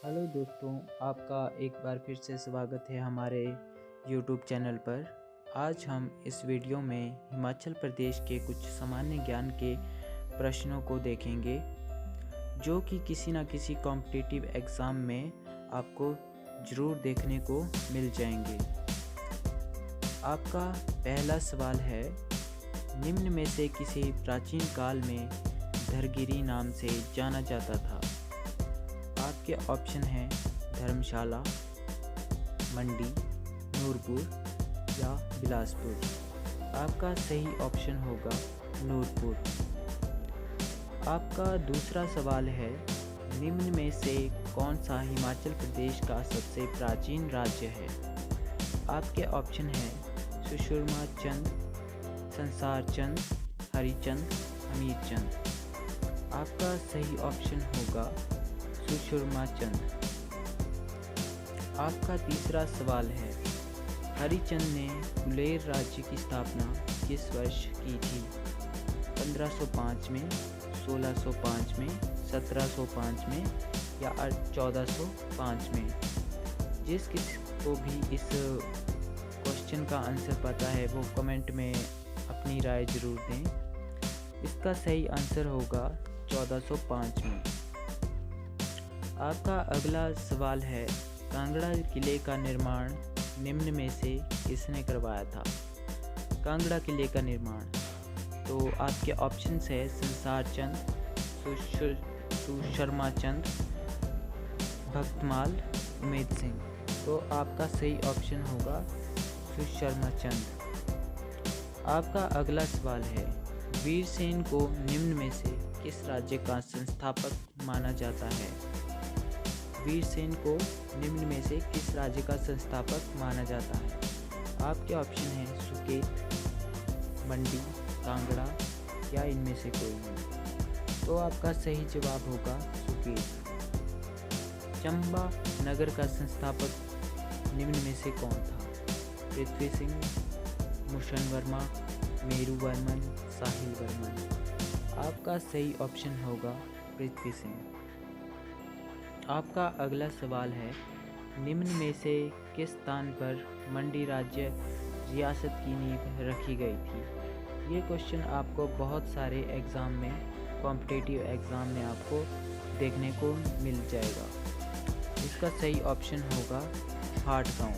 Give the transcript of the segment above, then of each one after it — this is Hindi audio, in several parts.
हेलो दोस्तों, आपका एक बार फिर से स्वागत है हमारे YouTube चैनल पर। आज हम इस वीडियो में हिमाचल प्रदेश के कुछ सामान्य ज्ञान के प्रश्नों को देखेंगे जो कि किसी न किसी कॉम्पिटिटिव एग्ज़ाम में आपको ज़रूर देखने को मिल जाएंगे। आपका पहला सवाल है, निम्न में से किसे प्राचीन काल में धरगिरी नाम से जाना जाता था? आपके ऑप्शन हैं धर्मशाला, मंडी, नूरपुर या बिलासपुर। आपका सही ऑप्शन होगा नूरपुर। आपका दूसरा सवाल है, निम्न में से कौन सा हिमाचल प्रदेश का सबसे प्राचीन राज्य है? आपके ऑप्शन हैं सुषुम्ना चंद, संसार चंद, हरिचंद, हमीरचंद। आपका सही ऑप्शन होगा सुषुम्ना चंद। आपका तीसरा सवाल है, हरिचंद ने गुलेर राज्य की स्थापना किस वर्ष की थी? 1505 में, 1605 में, 1705 में या 1405 में? जिस किसी को भी इस क्वेश्चन का आंसर पता है वो कमेंट में अपनी राय ज़रूर दें। इसका सही आंसर होगा 1405 में। आपका अगला सवाल है, कांगड़ा किले का निर्माण निम्न में से किसने करवाया था? कांगड़ा किले का निर्माण, तो आपके ऑप्शंस है संसार चंद, सुषुम्ना चंद, भक्तमाल, उमेद सिंह। तो आपका सही ऑप्शन होगा सुषुम्ना चंद। आपका अगला सवाल है, वीरसेन को निम्न में से किस राज्य का संस्थापक माना जाता है? वीरसेन को निम्न में से किस राज्य का संस्थापक माना जाता है? आपके ऑप्शन हैं सुकेत, मंडी, कांगड़ा या इनमें से कोई नहीं। तो आपका सही जवाब होगा सुकेत। चंबा नगर का संस्थापक निम्न में से कौन था? पृथ्वी सिंह, मुशन वर्मा, मेरू वर्मन, साहिल वर्मन। आपका सही ऑप्शन होगा पृथ्वी सिंह। आपका अगला सवाल है, निम्न में से किस स्थान पर मंडी राज्य रियासत की नींव रखी गई थी? ये क्वेश्चन आपको बहुत सारे एग्ज़ाम में, कॉम्पिटिटिव एग्ज़ाम में आपको देखने को मिल जाएगा। इसका सही ऑप्शन होगा हाट गांव।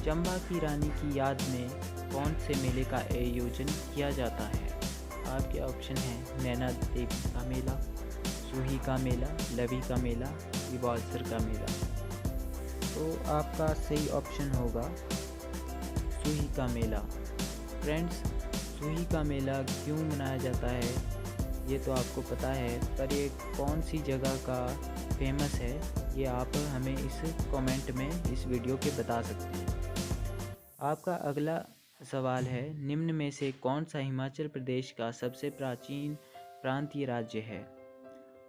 चंबा की रानी की याद में कौन से मेले का आयोजन किया जाता है? आपके ऑप्शन हैं नैना देवी का मेला, सूही का मेला, लवी का मेला, रिवाल्सर का मेला। तो आपका सही ऑप्शन होगा सूही का मेला। फ्रेंड्स, सूही का मेला क्यों मनाया जाता है ये तो आपको पता है, पर ये कौन सी जगह का फेमस है ये आप हमें इस कमेंट में इस वीडियो के बता सकते हैं। आपका अगला सवाल है, निम्न में से कौन सा हिमाचल प्रदेश का सबसे प्राचीन प्रांतीय राज्य है?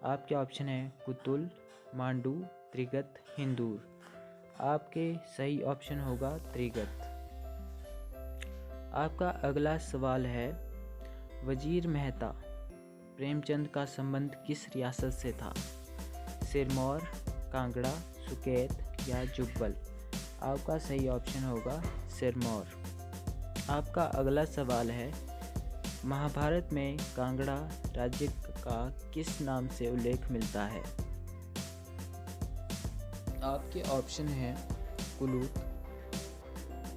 आपके ऑप्शन है कुतुल, मांडू, त्रिगत, हिंदूर। आपके सही ऑप्शन होगा त्रिगत। आपका अगला सवाल है, वजीर मेहता प्रेमचंद का संबंध किस रियासत से था? सिरमौर, कांगड़ा, सुकेत या जुब्बल? आपका सही ऑप्शन होगा सिरमौर। आपका अगला सवाल है, महाभारत में कांगड़ा राज्य का किस नाम से उल्लेख मिलता है? आपके ऑप्शन हैं कुलूत,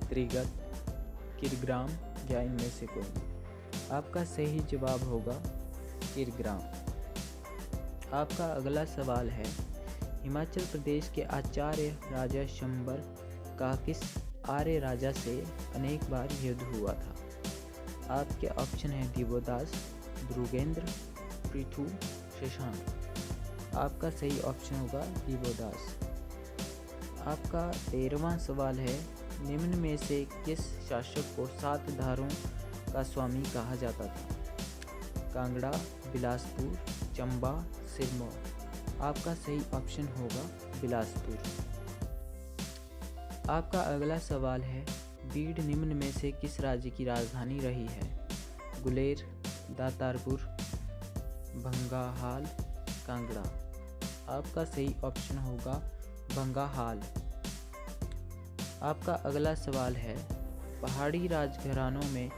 त्रिगत, किरग्राम या इनमें से कोई। आपका सही जवाब होगा किरग्राम। आपका अगला सवाल है, हिमाचल प्रदेश के आचार्य राजा शंबर का किस आर्य राजा से अनेक बार युद्ध हुआ था? आपके ऑप्शन हैं दिवोदास, द्रुगेंद्र, पृथु, शशांक। आपका सही ऑप्शन होगा दिवोदास। आपका 13वां सवाल है, निम्न में से किस शासक को 7 धारों का स्वामी कहा जाता था? कांगड़ा, बिलासपुर, चंबा, सिरमौर। आपका सही ऑप्शन होगा बिलासपुर। आपका अगला सवाल है, बीड़ निम्न में से किस राज्य की राजधानी रही है? गुलेर, दातारपुर, भंगाहाल, कांगड़ा। आपका सही ऑप्शन होगा बंगाहाल। आपका अगला सवाल है, पहाड़ी राजघरानों में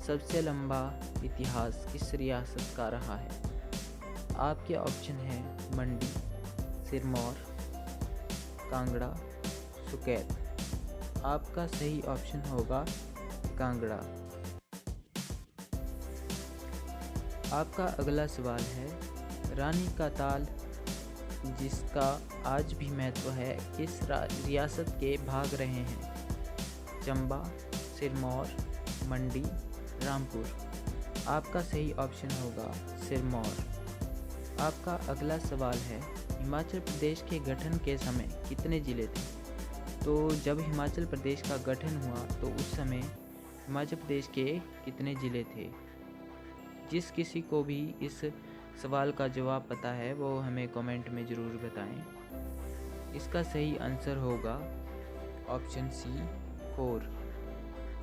सबसे लंबा इतिहास किस रियासत का रहा है? आपके ऑप्शन हैं मंडी, सिरमौर, कांगड़ा, सुकैत। आपका सही ऑप्शन होगा कांगड़ा। आपका अगला सवाल है, रानी का ताल जिसका आज भी महत्व है किस रियासत के भाग रहे हैं? चंबा, सिरमौर, मंडी, रामपुर। आपका सही ऑप्शन होगा सिरमौर। आपका अगला सवाल है, हिमाचल प्रदेश के गठन के समय कितने ज़िले थे? तो जब हिमाचल प्रदेश का गठन हुआ तो उस समय हिमाचल प्रदेश के कितने ज़िले थे? जिस किसी को भी इस सवाल का जवाब पता है वो हमें कमेंट में ज़रूर बताएं। इसका सही आंसर होगा ऑप्शन सी 4।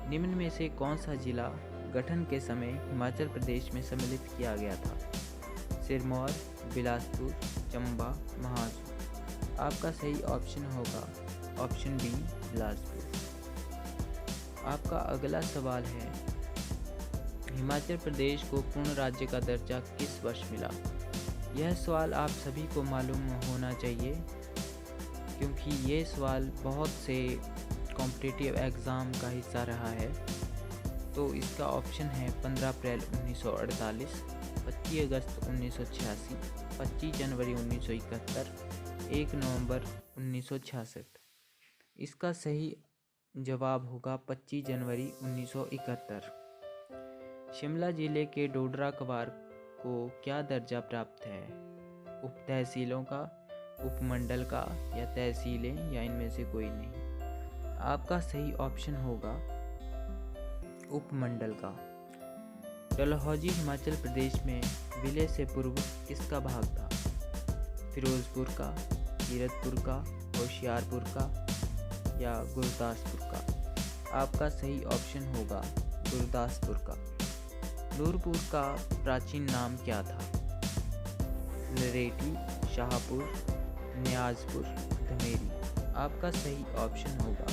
निम्न में से कौन सा जिला गठन के समय हिमाचल प्रदेश में सम्मिलित किया गया था? सिरमौर, बिलासपुर, चंबा, महासू। आपका सही ऑप्शन होगा ऑप्शन बी बिलासपुर। आपका अगला सवाल है, हिमाचल प्रदेश को पूर्ण राज्य का दर्जा किस वर्ष मिला? यह सवाल आप सभी को मालूम होना चाहिए क्योंकि ये सवाल बहुत से कॉम्पिटिटिव एग्ज़ाम का हिस्सा रहा है। तो इसका ऑप्शन है 15 अप्रैल 1948, 25 अगस्त 1986, 25 जनवरी 1971, 1 नवंबर 1966। इसका सही जवाब होगा 25 जनवरी 1971। शिमला जिले के डोडरा कवार को क्या दर्जा प्राप्त है? उप तहसीलों का, उपमंडल का या तहसीलें या इनमें से कोई नहीं? आपका सही ऑप्शन होगा उपमंडल का। डलहौजी हिमाचल प्रदेश में विलय से पूर्व किसका भाग था? फिरोजपुर का, कीरतपुर का, होशियारपुर का या गुरदासपुर का? आपका सही ऑप्शन होगा गुरदासपुर का। नूरपुर का प्राचीन नाम क्या था? नरेटी, शाहपुर, न्याजपुर, धमेरी। आपका सही ऑप्शन होगा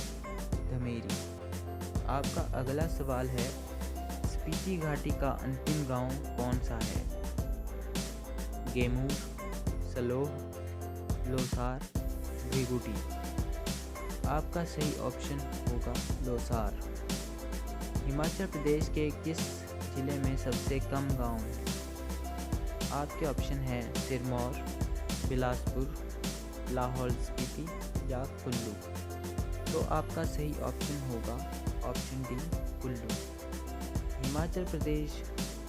धमेरी। आपका अगला सवाल है, स्पीति घाटी का अंतिम गांव कौन सा है? गेमूर, सलोह, लोसार, भृगुटी। आपका सही ऑप्शन होगा लोसार। हिमाचल प्रदेश के किस जिले में सबसे कम गांव हैं? आपके ऑप्शन हैं सिरमौर, बिलासपुर, लाहौल स्पीति या कुल्लू। तो आपका सही ऑप्शन होगा option D Kullu. Himachal Pradesh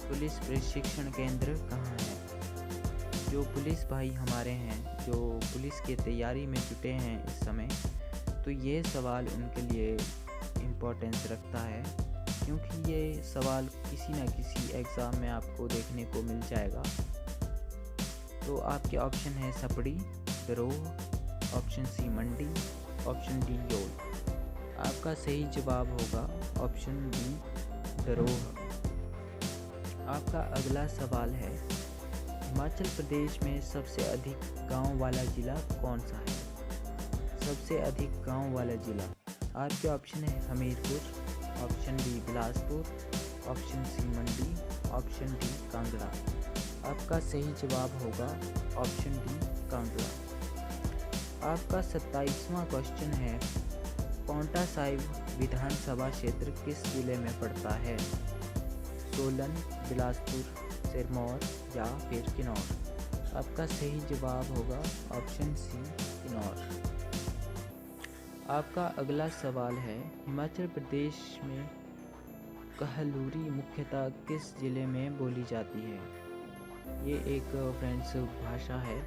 police प्रशिक्षण केंद्र कहाँ है? जो पुलिस भाई हमारे हैं जो पुलिस की तैयारी में जुटे हैं इस समय, तो ये सवाल उनके लिए इम्पोर्टेंस रखता है क्योंकि ये सवाल किसी न किसी एग्ज़ाम में आपको देखने को मिल जाएगा। तो आपके ऑप्शन है सपड़ी, दरोह, option C Mandi, option D Yol. आपका सही जवाब होगा ऑप्शन बी दरोह। आपका अगला सवाल है, हिमाचल प्रदेश में सबसे अधिक गांव वाला जिला कौन सा है? सबसे अधिक गांव वाला जिला। आपके ऑप्शन है Hamirpur, option D Bilaspur, option C Mandi, option D Kangra. आपका सही जवाब होगा ऑप्शन डी कांगड़ा। आपका 27वां क्वेश्चन है, पांवटा साहिब विधानसभा क्षेत्र किस जिले में पड़ता है? सोलन, बिलासपुर, सिरमौर या फिर किन्नौर। आपका सही जवाब होगा ऑप्शन सी किन्नौर। आपका अगला सवाल है, हिमाचल प्रदेश में कहलूरी मुख्यतः किस ज़िले में बोली जाती है? ये एक फ्रेंड्स भाषा है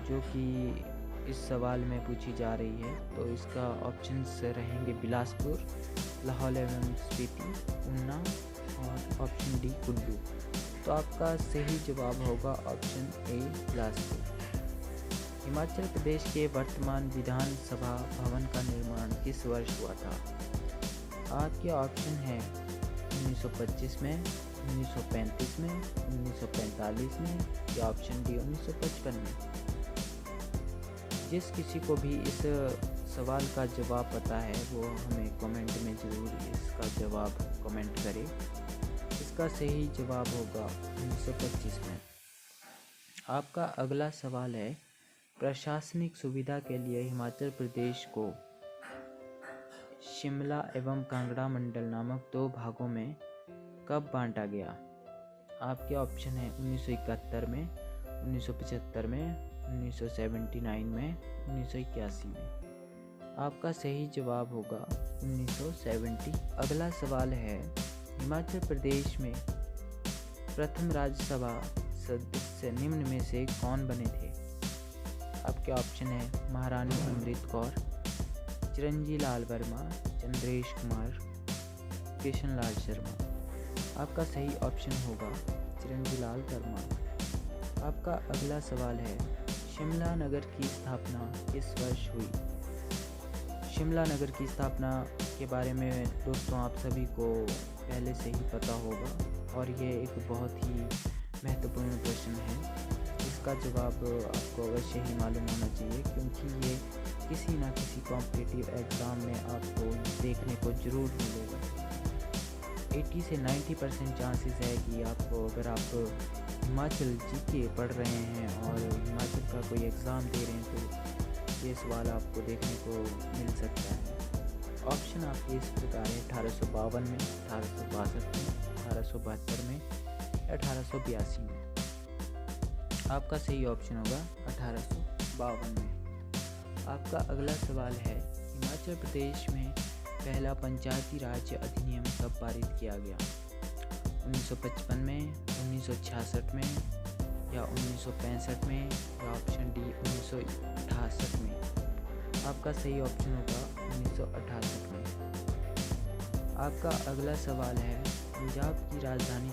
जो कि इस सवाल में पूछी जा रही है। तो इसका ऑप्शंस रहेंगे बिलासपुर, लाहौल एवं स्पीति, ऊना और ऑप्शन डी कुल्लू। तो आपका सही जवाब होगा ऑप्शन ए बिलासपुर। हिमाचल प्रदेश के वर्तमान विधानसभा भवन का निर्माण किस वर्ष हुआ था? आपके ऑप्शन हैं 1925 में, 1935 में, 1945 में या ऑप्शन डी 1955 में। जिस किसी को भी इस सवाल का जवाब पता है वो हमें कमेंट में ज़रूर इसका जवाब कमेंट करे। इसका सही जवाब होगा 1925 में। आपका अगला सवाल है, प्रशासनिक सुविधा के लिए हिमाचल प्रदेश को शिमला एवं कांगड़ा मंडल नामक दो भागों में कब बांटा गया? आपके ऑप्शन है 1971 में, 1975 में, 1979 में, 1981 में। आपका सही जवाब होगा 1970। अगला सवाल है, हिमाचल प्रदेश में प्रथम राज्यसभा सदस्य निम्न में से कौन बने थे? आपके ऑप्शन है महारानी अमृत कौर, चिरंजी लाल वर्मा, चंद्रेश कुमार, कृष्ण लाल शर्मा। आपका सही ऑप्शन होगा चिरंजी लाल वर्मा। आपका अगला सवाल है, शिमला नगर की स्थापना किस वर्ष हुई? शिमला नगर की स्थापना के बारे में दोस्तों आप सभी को पहले से ही पता होगा और ये एक बहुत ही महत्वपूर्ण प्रश्न है। इसका जवाब आपको अवश्य ही मालूम होना चाहिए क्योंकि ये किसी ना किसी कॉम्पिटिटिव एग्ज़ाम में आपको देखने को ज़रूर मिलेगा। 80 से 90% चांसेस है कि आपको, अगर आप हिमाचल जीके पढ़ रहे हैं और हिमाचल का कोई एग्ज़ाम दे रहे हैं तो ये सवाल आपको देखने को मिल सकता है। ऑप्शन आपके इस प्रकार है 1852 में, 1862 में, 1872 में, 1882 में। आपका सही ऑप्शन होगा 1852 में। आपका अगला सवाल है, हिमाचल प्रदेश में पहला पंचायती राज अधिनियम कब पारित किया गया? 1955 में, 1966 में या 1965 में या ऑप्शन डी 1968 में। आपका सही ऑप्शन होगा 1968 में। आपका अगला सवाल है, पंजाब की राजधानी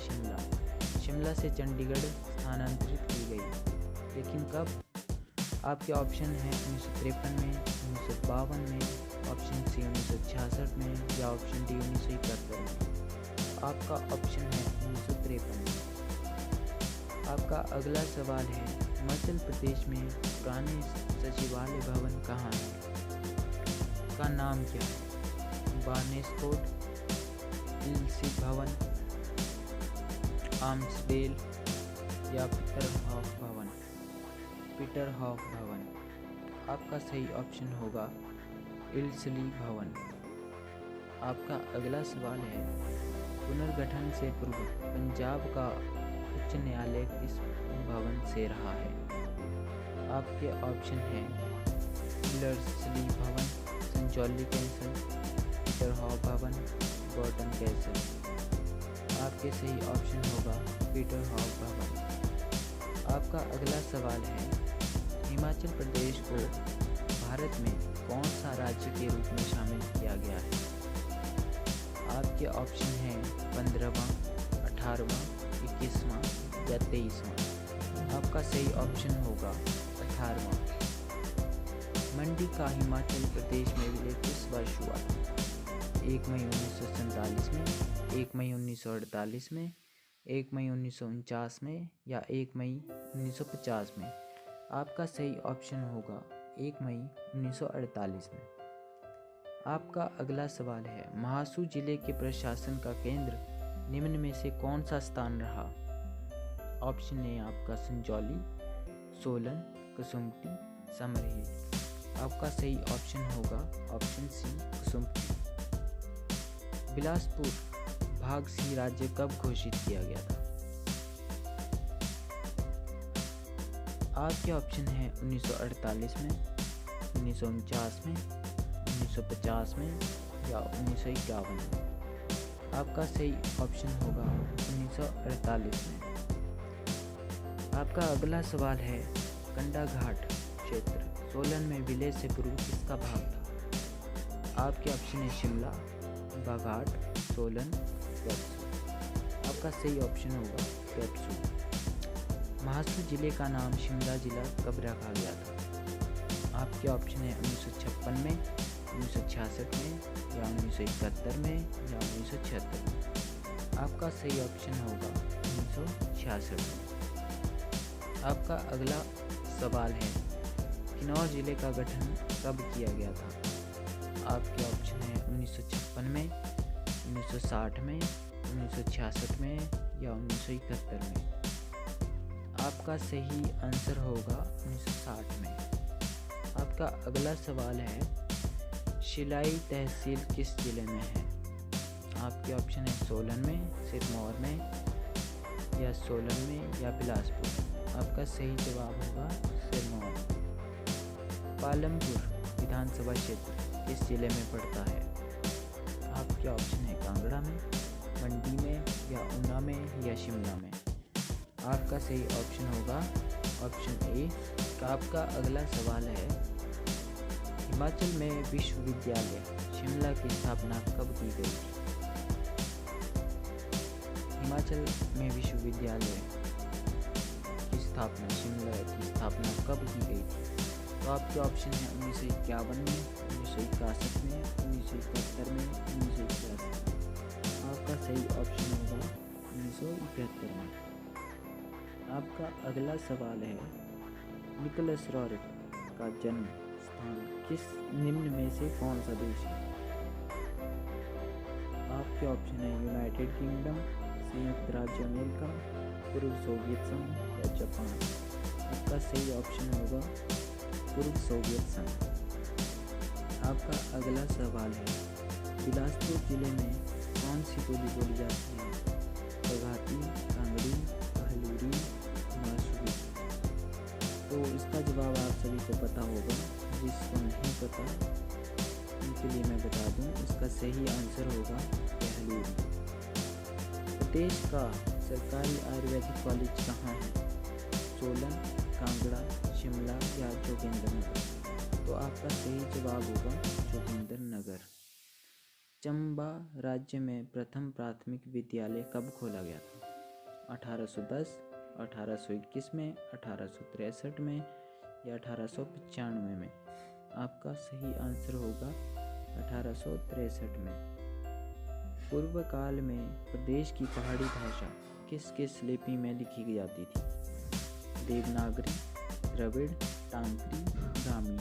शिमला से चंडीगढ़ स्थानांतरित की गई, लेकिन कब? आपके ऑप्शन हैं 1953 में, 1952 में, ऑप्शन सी 1966 में या ऑप्शन डी 1971 में। आपका ऑप्शन है 1953 में। आपका अगला सवाल है, हिमाचल प्रदेश में पुराने सचिवालय भवन कहाँ है? का नाम क्या है? बार्नेस्कोट, इल्सी भवन, आर्म्सडेल या पीटरहॉफ भवन? पीटरहॉफ भवन। आपका सही ऑप्शन होगा इल्सली भवन। आपका अगला सवाल है, पुनर्गठन से पूर्व पंजाब का उच्च न्यायालय किस भवन से रहा है? आपके ऑप्शन हैं इल्सली भवन, संचौली कैसल, पीटरहॉफ भवन, गॉर्डन कैसल। आपके सही ऑप्शन होगा पीटरहॉफ भवन। आपका अगला सवाल है, हिमाचल प्रदेश को भारत में कौन सा राज्य के रूप में शामिल किया गया है? आपके ऑप्शन हैं 15वां, 18वां, 21वां या 23वां। आपका सही ऑप्शन होगा 18वां। मंडी का हिमाचल प्रदेश में विलय किस वर्ष हुआ? 1 मई 1947 में, 1 मई 1948 में, 1 मई 1949 में या 1 मई 1950 में। आपका सही ऑप्शन होगा 1 मई 1948 में। आपका अगला सवाल है, महासू जिले के प्रशासन का केंद्र निम्न में से कौन सा स्थान रहा? ऑप्शन ए आपका संजौली, सोलन, कसुम्पटी, समरहिल। आपका सही ऑप्शन होगा ऑप्शन सी कसुम्पटी। बिलासपुर भाग सी राज्य कब घोषित किया गया था? आपके ऑप्शन है 1948 में, 1949 में, 1950 में या 1951 में। आपका सही ऑप्शन होगा 1948 में। आपका अगला सवाल है, कंडा घाट क्षेत्र सोलन में विलय से पूर्व किसका भाग था? आपके ऑप्शन है शिमला, बाघाट, सोलन, वेप्सू। आपका सही ऑप्शन होगा वेप्सू। महासू जिले का नाम शिमला जिला कब रखा गया था? आपके ऑप्शन है 1956 में, 1966 में या 1971 में या 1976 में। आपका सही ऑप्शन होगा 1966 में। आपका अगला सवाल है, किन्नौर जिले का गठन कब किया गया था? आपके ऑप्शन है 1956 में, 1960 में, 1966 में या 1971 में। आपका सही आंसर होगा 1960 में। आपका अगला सवाल है, शिलाई तहसील किस जिले में है? आपके ऑप्शन है सोलन में, सिरमौर में या सोलन में या बिलासपुर। आपका सही जवाब होगा सिरमौर। पालमपुर विधानसभा क्षेत्र किस जिले में पड़ता है? आपके ऑप्शन है कांगड़ा में, मंडी में या ऊना में या शिमला में। आपका सही ऑप्शन होगा ऑप्शन ए। आपका अगला सवाल है, हिमाचल में विश्वविद्यालय शिमला की स्थापना कब की गई थी? हिमाचल में विश्वविद्यालय की स्थापना, शिमला की स्थापना कब की गई थी? तो आपके ऑप्शन है 1951 में, 1961 में, 1971 में, 1981 में। आपका सही ऑप्शन होगा 1971 में। आपका अगला सवाल है, निकोलस रॉरेट का जन्म स्थान किस निम्न में से कौन सा देश है? आपके ऑप्शन है यूनाइटेड किंगडम, संयुक्त राज्य अमेरिका, पूर्व सोवियत संघ या जापान। आपका सही ऑप्शन होगा पूर्व सोवियत संघ। आपका अगला सवाल है, बिलासपुर जिले में कौन सी बोली बोली जाती है? बघाती, कांगड़ी, कहलूरी, मासूरी। तो इसका जवाब आप सभी को पता होगा। जिसको नहीं पता उनके लिए मैं बता दूं, इसका सही आंसर होगा कहलूरी। प्रदेश का सरकारी आयुर्वेदिक कॉलेज कहाँ है? सोलन, कांगड़ा, शिमला या जोगिंद्रनगर। तो आपका सही जवाब होगा जोगिंद्रनगर। चंबा राज्य में प्रथम प्राथमिक विद्यालय कब खोला गया था? 1810, 1821 में, 1863 में या 1895 में। आपका सही आंसर होगा 1863 में। पूर्व काल में प्रदेश की पहाड़ी भाषा किस किस लिपि में लिखी जाती थी? देवनागरी, द्रविड़, टांकरी, ब्राह्मी।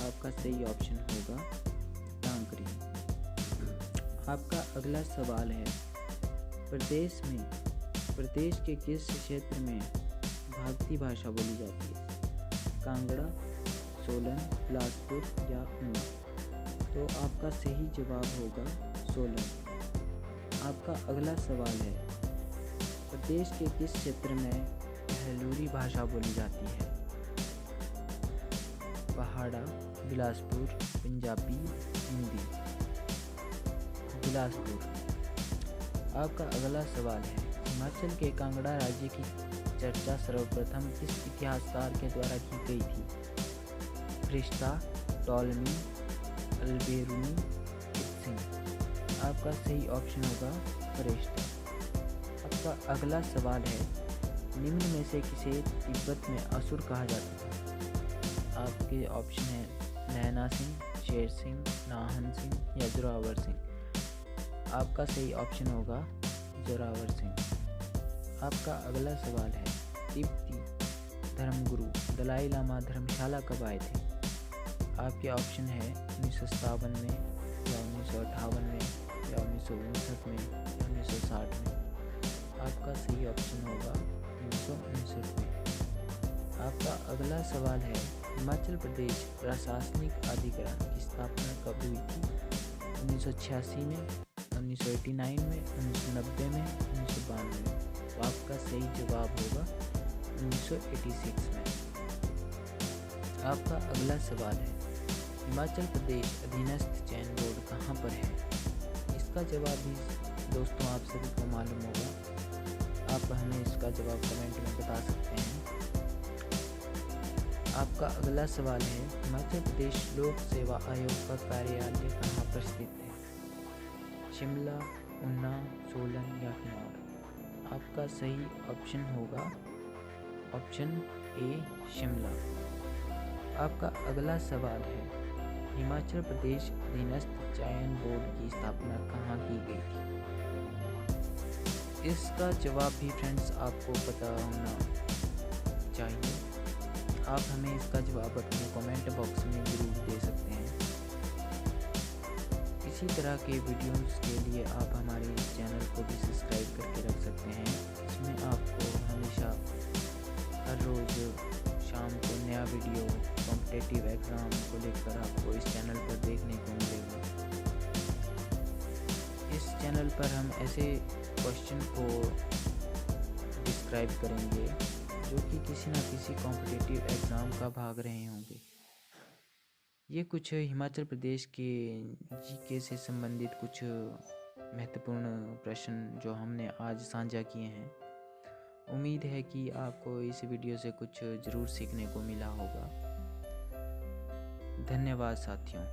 आपका सही ऑप्शन होगा टांकरी। आपका अगला सवाल है, प्रदेश के किस क्षेत्र में भागती भाषा बोली जाती है? कांगड़ा, सोलन, बिलासपुर या ऊना। तो आपका सही जवाब होगा सोलन। आपका अगला सवाल है, प्रदेश के किस क्षेत्र में कहलूरी भाषा बोली जाती है? पहाड़ा, बिलासपुर, पंजाबी, हिंदी। बिलासपुर। आपका अगला सवाल है, हिमाचल के कांगड़ा राज्य की चर्चा सर्वप्रथम किस इतिहासकार के द्वारा की गई थी? फ्रिस्टा, टॉलमी, अल्बेरुनी, सिंह। आपका सही ऑप्शन होगा फ्रिस्टा। आपका अगला सवाल है, निम्न में से किसे तिब्बत में असुर कहा जाता था? आपके ऑप्शन है नैना सिंह, शेर सिंह, नाहन सिंह या जोरावर सिंह। आपका सही ऑप्शन होगा जोरावर सिंह। आपका अगला सवाल है, तिब्बती धर्मगुरु दलाई लामा धर्मशाला कब आए थे? आपके ऑप्शन है 1957 में या 1958 में या 1959 में या 1960 में। आपका सही ऑप्शन होगा 1959 में। आपका अगला सवाल है, हिमाचल प्रदेश प्रशासनिक अधिकरण की स्थापना कब हुई थी? 1986 में, 1989 में, 1990 में, 1992 में। तो आपका सही जवाब होगा 1986 में। आपका अगला सवाल है, हिमाचल प्रदेश अधीनस्थ चयन बोर्ड कहाँ पर है? इसका जवाब भी दोस्तों आप सभी को मालूम होगा। आप हमें इसका जवाब कमेंट में बता सकते हैं। आपका अगला सवाल है, हिमाचल प्रदेश लोक सेवा आयोग का कार्यालय कहाँ पर स्थित है? शिमला, ऊना, सोलन या किन्नौर। आपका सही ऑप्शन होगा ऑप्शन ए शिमला। आपका अगला सवाल है, हिमाचल प्रदेश अधीनस्थ चयन बोर्ड की स्थापना कहाँ की गई थी? इसका जवाब भी फ्रेंड्स आपको पता होना चाहिए। आप हमें इसका जवाब अपने कमेंट बॉक्स में ज़रूर दे सकते हैं। इसी तरह के वीडियोस के लिए आप हमारे इस चैनल को भी सब्सक्राइब करके रख सकते हैं। इसमें आपको हमेशा हर रोज़ शाम को नया वीडियो कॉम्पिटिटिव एग्ज़ाम को लेकर आपको इस चैनल पर देखने को मिलेगा। इस चैनल पर हम ऐसे क्वेश्चन को डिस्क्राइब करेंगे जो कि किसी न किसी कॉम्पिटिटिव एग्ज़ाम का भाग रहे होंगे। ये कुछ हिमाचल प्रदेश के जीके से संबंधित कुछ महत्वपूर्ण प्रश्न जो हमने आज साझा किए हैं। उम्मीद है कि आपको इस वीडियो से कुछ ज़रूर सीखने को मिला होगा। धन्यवाद साथियों।